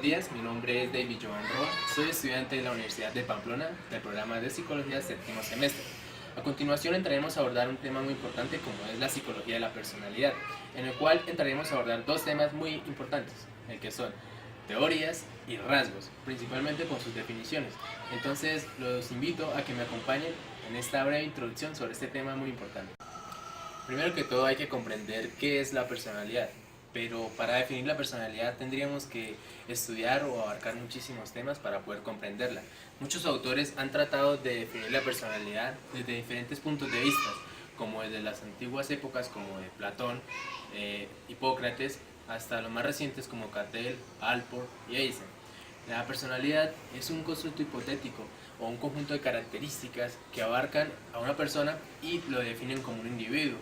días, mi nombre es David Joan Roa, soy estudiante de la Universidad de Pamplona del programa de Psicología séptimo semestre. A continuación entraremos a abordar un tema muy importante como es la psicología de la personalidad, en el cual entraremos a abordar dos temas muy importantes, el que son teorías y rasgos, principalmente con sus definiciones. Entonces los invito a que me acompañen en esta breve introducción sobre este tema muy importante. Primero que todo hay que comprender qué es la personalidad. Pero para definir la personalidad tendríamos que estudiar o abarcar muchísimos temas para poder comprenderla. Muchos autores han tratado de definir la personalidad desde diferentes puntos de vista, como desde las antiguas épocas como de Platón, Hipócrates, hasta los más recientes como Cattell, Alport y Eisen. La personalidad es un constructo hipotético o un conjunto de características que abarcan a una persona y lo definen como un individuo.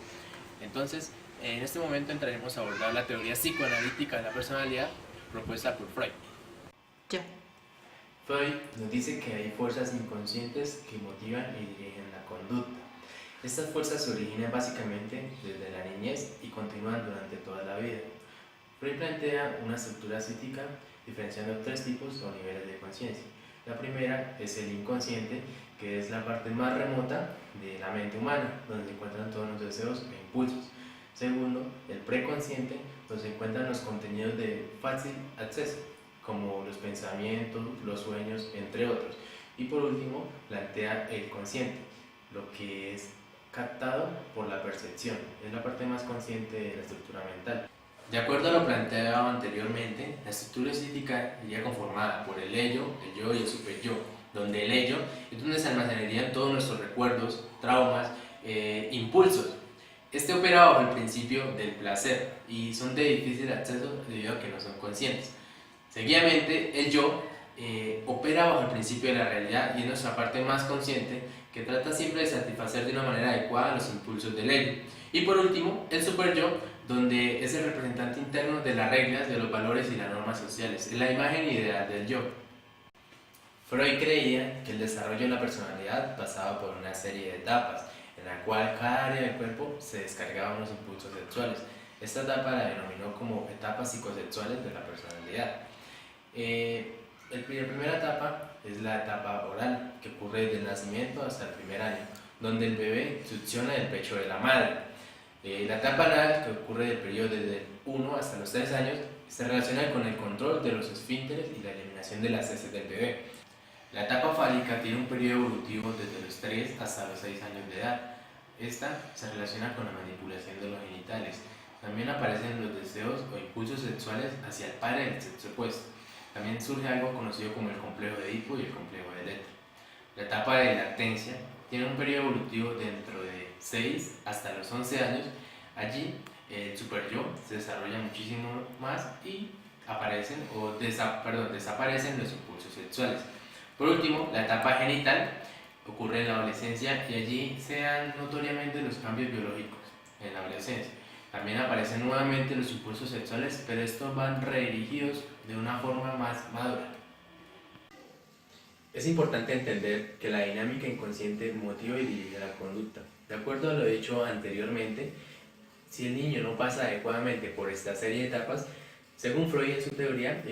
Entonces, en este momento entraremos a abordar la teoría psicoanalítica de la personalidad propuesta por Freud. Ya. Freud nos dice que hay fuerzas inconscientes que motivan y dirigen la conducta. Estas fuerzas se originan básicamente desde la niñez y continúan durante toda la vida. Freud plantea una estructura psíquica diferenciando tres tipos o niveles de conciencia. La primera es el inconsciente, que es la parte más remota de la mente humana, donde se encuentran todos los deseos e impulsos. Segundo, el preconsciente, donde se encuentran los contenidos de fácil acceso, como los pensamientos, los sueños, entre otros. Y por último, plantea el consciente, lo que es captado por la percepción, es la parte más consciente de la estructura mental. De acuerdo a lo planteado anteriormente, la estructura psíquica sería conformada por el ello, el yo y el superyo, donde el ello es donde se almacenarían todos nuestros recuerdos, traumas, impulsos. Este opera bajo el principio del placer y son de difícil acceso debido a que no son conscientes. Seguidamente, el yo opera bajo el principio de la realidad y es nuestra parte más consciente que trata siempre de satisfacer de una manera adecuada los impulsos del ego. Y por último, el superyo, donde es el representante interno de las reglas, de los valores y las normas sociales, es la imagen ideal del yo. Freud creía que el desarrollo de la personalidad pasaba por una serie de etapas, en la cual cada área del cuerpo se descargaba unos impulsos sexuales. Esta etapa la denominó como etapas psicosexuales de la personalidad. La primera etapa es la etapa oral, que ocurre desde el nacimiento hasta el primer año, donde el bebé succiona el pecho de la madre. La etapa anal, que ocurre del periodo desde 1 hasta los 3 años, se relaciona con el control de los esfínteres y la eliminación de las heces del bebé. La etapa fálica tiene un periodo evolutivo desde los 3 hasta los 6 años de edad. Esta se relaciona con la manipulación de los genitales. También aparecen los deseos o impulsos sexuales hacia el padre del sexo opuesto. También surge algo conocido como el complejo de Edipo y el complejo de Electra. La etapa de lactancia tiene un periodo evolutivo dentro de 6 hasta los 11 años. Allí el superyo se desarrolla muchísimo más y desaparecen los impulsos sexuales. Por último, la etapa genital ocurre en la adolescencia y allí se dan notoriamente los cambios biológicos en la adolescencia. También aparecen nuevamente los impulsos sexuales, pero estos van redirigidos de una forma más madura. Es importante entender que la dinámica inconsciente motiva y dirige la conducta. De acuerdo a lo dicho anteriormente, si el niño no pasa adecuadamente por esta serie de etapas, según Freud en su teoría,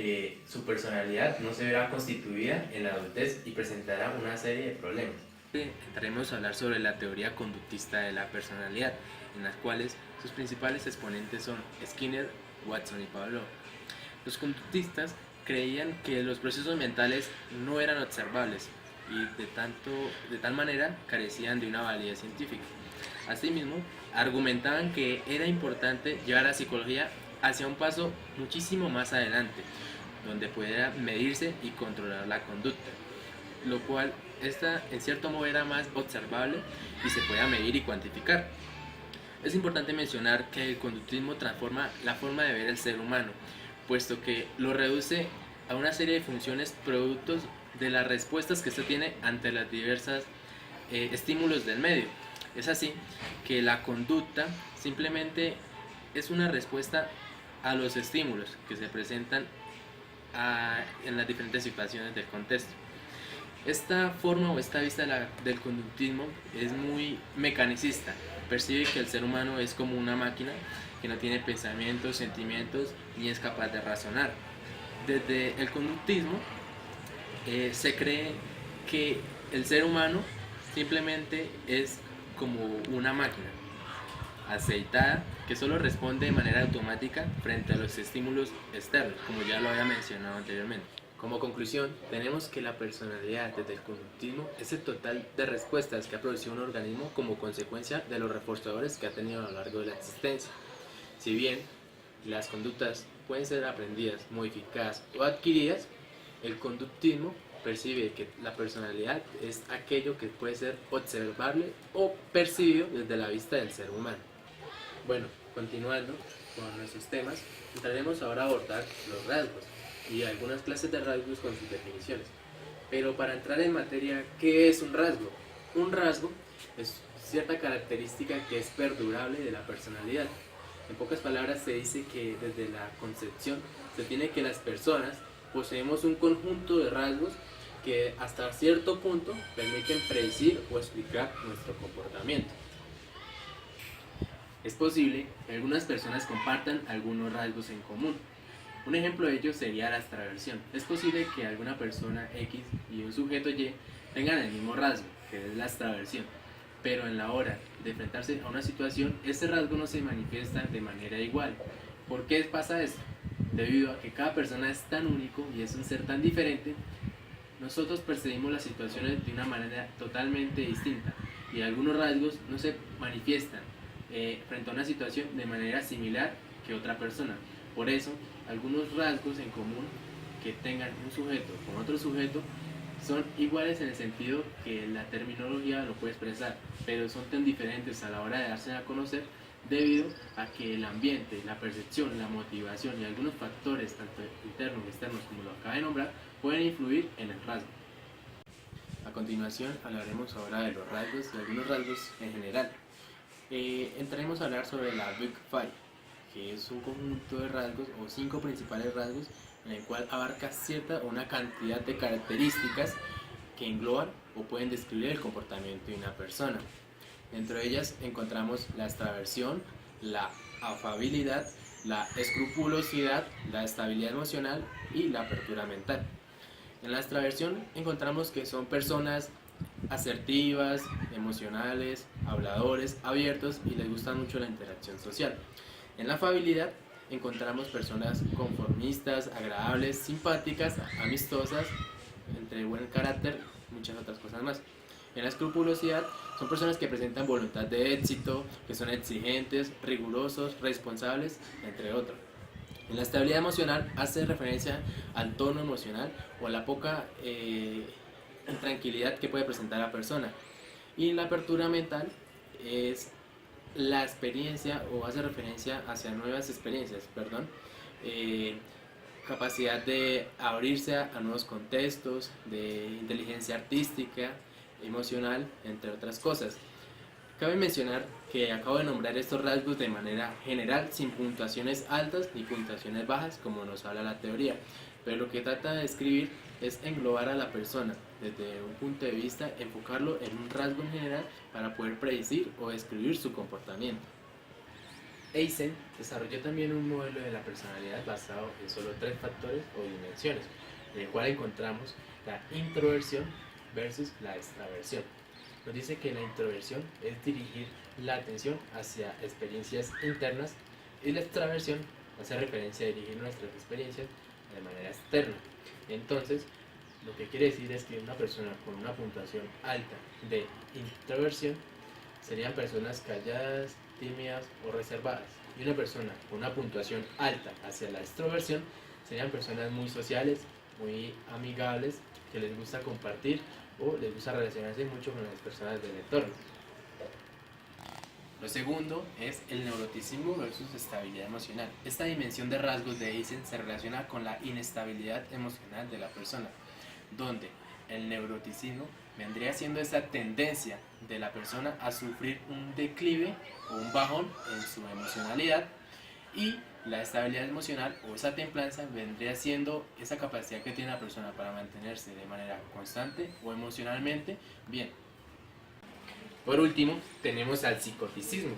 su personalidad no se verá constituida en la adultez y presentará una serie de problemas. Entraremos a hablar sobre la teoría conductista de la personalidad, en las cuales sus principales exponentes son Skinner, Watson y Pavlov. Los conductistas creían que los procesos mentales no eran observables y de tal manera carecían de una validez científica. Asimismo, argumentaban que era importante llevar la psicología hacia un paso muchísimo más adelante, donde pudiera medirse y controlar la conducta, lo cual esta en cierto modo era más observable y se podía medir y cuantificar. Es importante mencionar que el conductismo transforma la forma de ver el ser humano, puesto que lo reduce a una serie de funciones productos de las respuestas que éste tiene ante los diversos estímulos del medio. Es así que la conducta simplemente es una respuesta a los estímulos que se presentan en las diferentes situaciones del contexto. Esta forma o esta vista del conductismo es muy mecanicista, percibe que el ser humano es como una máquina que no tiene pensamientos, sentimientos ni es capaz de razonar. Desde el conductismo se cree que el ser humano simplemente es como una máquina aceitada que solo responde de manera automática frente a los estímulos externos, como ya lo había mencionado anteriormente. Como conclusión, tenemos que la personalidad desde el conductismo es el total de respuestas que ha producido un organismo como consecuencia de los reforzadores que ha tenido a lo largo de la existencia. Si bien las conductas pueden ser aprendidas, modificadas o adquiridas, el conductismo percibe que la personalidad es aquello que puede ser observable o percibido desde la vista del ser humano. Bueno, continuando con nuestros temas, entraremos ahora a abordar los rasgos y algunas clases de rasgos con sus definiciones. Pero para entrar en materia, ¿qué es un rasgo? Un rasgo es cierta característica que es perdurable de la personalidad. En pocas palabras se dice que desde la concepción se tiene que las personas poseemos un conjunto de rasgos que hasta cierto punto permiten predecir o explicar nuestro comportamiento. Es posible que algunas personas compartan algunos rasgos en común. Un ejemplo de ello sería la extraversión. Es posible que alguna persona X y un sujeto Y tengan el mismo rasgo, que es la extraversión, pero en la hora de enfrentarse a una situación, ese rasgo no se manifiesta de manera igual. ¿Por qué pasa esto? Debido a que cada persona es tan único y es un ser tan diferente, nosotros percibimos las situaciones de una manera totalmente distinta y algunos rasgos no se manifiestan frente a una situación de manera similar que otra persona. Por eso, algunos rasgos en común que tengan un sujeto con otro sujeto son iguales en el sentido que la terminología lo puede expresar, pero son tan diferentes a la hora de darse a conocer debido a que el ambiente, la percepción, la motivación y algunos factores, tanto internos y externos como lo acabo de nombrar, pueden influir en el rasgo. A continuación hablaremos ahora de los rasgos y algunos rasgos en general. Entraremos a hablar sobre la Big Five, que es un conjunto de rasgos o 5 principales rasgos en el cual abarca cierta o una cantidad de características que engloban o pueden describir el comportamiento de una persona. Dentro de ellas encontramos la extraversión, la afabilidad, la escrupulosidad, la estabilidad emocional y la apertura mental. En la extraversión encontramos que son personas asertivas, emocionales, habladores, abiertos y les gusta mucho la interacción social. En la afabilidad encontramos personas conformistas, agradables, simpáticas, amistosas, entre buen carácter, muchas otras cosas más. En la escrupulosidad son personas que presentan voluntad de éxito, que son exigentes, rigurosos, responsables, entre otros. En la estabilidad emocional hace referencia al tono emocional o a la poca intranquilidad que puede presentar la persona. Y la apertura mental es la experiencia o hace referencia hacia nuevas experiencias, capacidad de abrirse a nuevos contextos, de inteligencia artística, emocional, entre otras cosas. Cabe mencionar que acabo de nombrar estos rasgos de manera general, sin puntuaciones altas ni puntuaciones bajas, como nos habla la teoría, pero lo que trata de describir es englobar a la persona desde un punto de vista, enfocarlo en un rasgo en general para poder predecir o describir su comportamiento. Eysen desarrolló también un modelo de la personalidad basado en solo 3 factores o dimensiones, en el cual encontramos la introversión versus la extraversión. Nos dice que la introversión es dirigir la atención hacia experiencias internas y la extraversión hace referencia a dirigir nuestras experiencias de manera externa. Entonces, lo que quiere decir es que una persona con una puntuación alta de introversión serían personas calladas, tímidas o reservadas, y una persona con una puntuación alta hacia la extroversión serían personas muy sociales, muy amigables, que les gusta compartir o les gusta relacionarse mucho con las personas del entorno. Lo segundo es el neuroticismo versus estabilidad emocional. Esta dimensión de rasgos de Eysen se relaciona con la inestabilidad emocional de la persona, donde el neuroticismo vendría siendo esa tendencia de la persona a sufrir un declive o un bajón en su emocionalidad, y la estabilidad emocional o esa templanza vendría siendo esa capacidad que tiene la persona para mantenerse de manera constante o emocionalmente bien. Por último, tenemos al psicoticismo.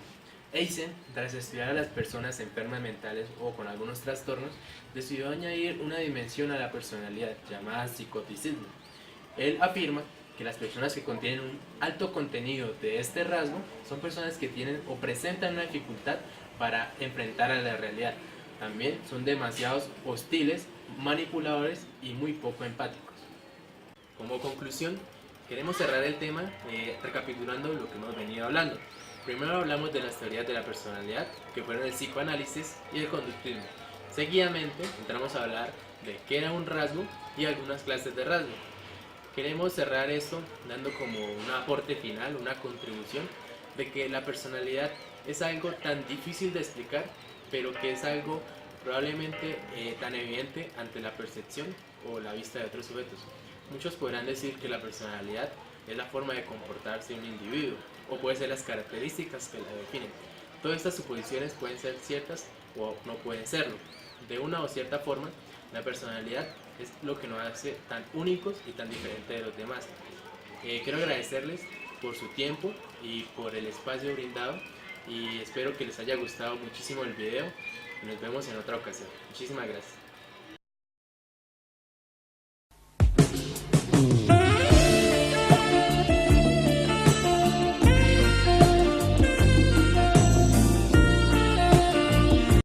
Eisen, tras estudiar a las personas enfermas mentales o con algunos trastornos, decidió añadir una dimensión a la personalidad llamada psicoticismo. Él afirma que las personas que contienen un alto contenido de este rasgo son personas que tienen o presentan una dificultad para enfrentar a la realidad. También son demasiados hostiles, manipuladores y muy poco empáticos. Como conclusión, queremos cerrar el tema recapitulando lo que hemos venido hablando. Primero hablamos de las teorías de la personalidad, que fueron el psicoanálisis y el conductismo. Seguidamente entramos a hablar de qué era un rasgo y algunas clases de rasgo. Queremos cerrar esto dando como un aporte final, una contribución de que la personalidad es algo tan difícil de explicar, pero que es algo probablemente tan evidente ante la percepción o la vista de otros sujetos. Muchos podrán decir que la personalidad es la forma de comportarse de un individuo, o puede ser las características que la definen. Todas estas suposiciones pueden ser ciertas o no pueden serlo. De una o cierta forma, la personalidad es lo que nos hace tan únicos y tan diferentes de los demás. Quiero agradecerles por su tiempo y por el espacio brindado, y espero que les haya gustado muchísimo el video y nos vemos en otra ocasión. Muchísimas gracias.